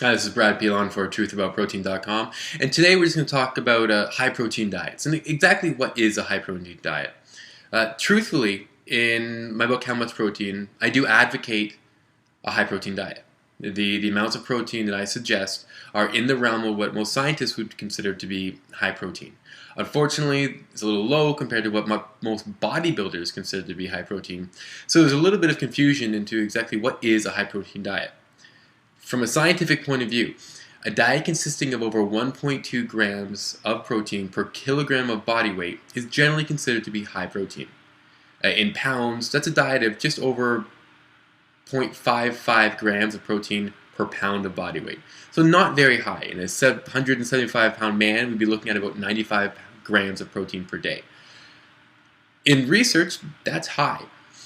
Hi, this is Brad Pilon for truthaboutprotein.com, and today we're just going to talk about high-protein diets and exactly what is a high-protein diet. Truthfully, in my book How Much Protein, I do advocate a high-protein diet. The amounts of protein that I suggest are in the realm of what most scientists would consider to be high protein. Unfortunately, it's a little low compared to what most bodybuilders consider to be high protein, so there's a little bit of confusion into exactly what is a high-protein diet. From a scientific point of view, a diet consisting of over 1.2 grams of protein per kilogram of body weight is generally considered to be high protein. In pounds, that's a diet of just over 0.55 grams of protein per pound of body weight. So not very high. In a 175-pound man, we'd be looking at about 95 grams of protein per day. In research, that's high.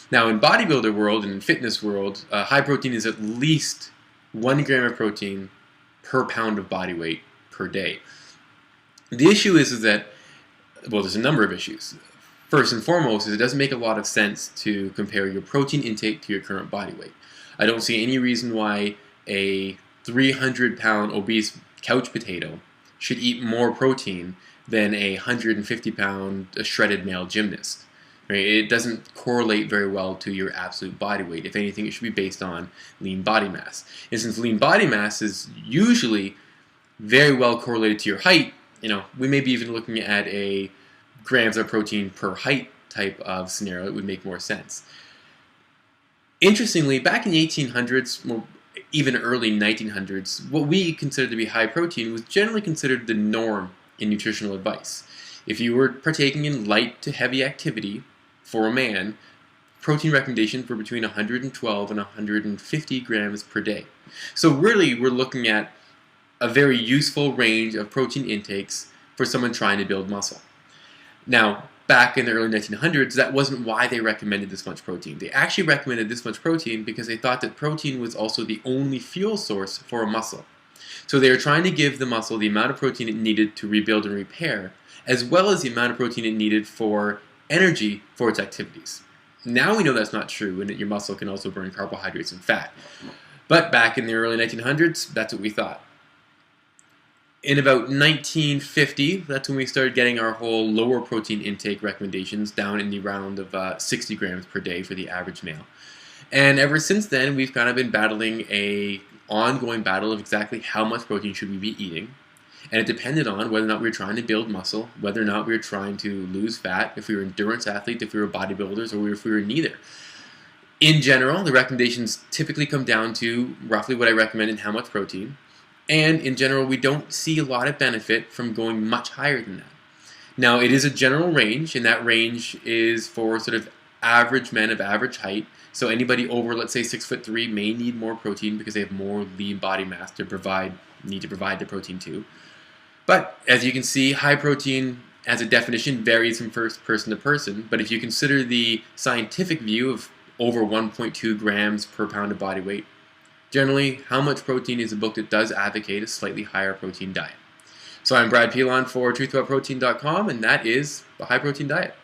Now in bodybuilder world and in fitness world, high protein is at least 1 gram of protein per pound of body weight per day. The issue is that, well, there's a number of issues. First and foremost is it doesn't make a lot of sense to compare your protein intake to your current body weight. I don't see any reason why a 300-pound obese couch potato should eat more protein than a 150-pound shredded male gymnast. Right? It doesn't correlate very well to your absolute body weight. If anything, it should be based on lean body mass. And since lean body mass is usually very well correlated to your height, we may be even looking at a grams of protein per height type of scenario. It would make more sense. Interestingly, back in the 1800s, or even early 1900s, what we considered to be high protein was generally considered the norm in nutritional advice. If you were partaking in light to heavy activity, for a man, protein recommendations were between 112 and 150 grams per day. So really, we're looking at a very useful range of protein intakes for someone trying to build muscle. Now, back in the early 1900s, that wasn't why they recommended this much protein. They actually recommended this much protein because they thought that protein was also the only fuel source for a muscle. So they were trying to give the muscle the amount of protein it needed to rebuild and repair, as well as the amount of protein it needed for energy for its activities. Now we know that's not true and that your muscle can also burn carbohydrates and fat. But back in the early 1900s, that's what we thought. In about 1950, that's when we started getting our whole lower protein intake recommendations down in the round of 60 grams per day for the average male. And ever since then, we've kind of been battling an ongoing battle of exactly how much protein should we be eating. And it depended on whether or not we were trying to build muscle, whether or not we were trying to lose fat, if we were endurance athletes, if we were bodybuilders, or if we were neither. In general, the recommendations typically come down to roughly what I recommend and how much protein. And in general, we don't see a lot of benefit from going much higher than that. Now, it is a general range, and that range is for sort of average men of average height. So anybody over, let's say, 6'3" may need more protein because they have more lean body mass to need to provide the protein to. But as you can see, high protein as a definition varies from person to person. But if you consider the scientific view of over 1.2 grams per pound of body weight, generally, How Much Protein is a book that does advocate a slightly higher protein diet. So I'm Brad Pilon for truthaboutprotein.com, and that is the high protein diet.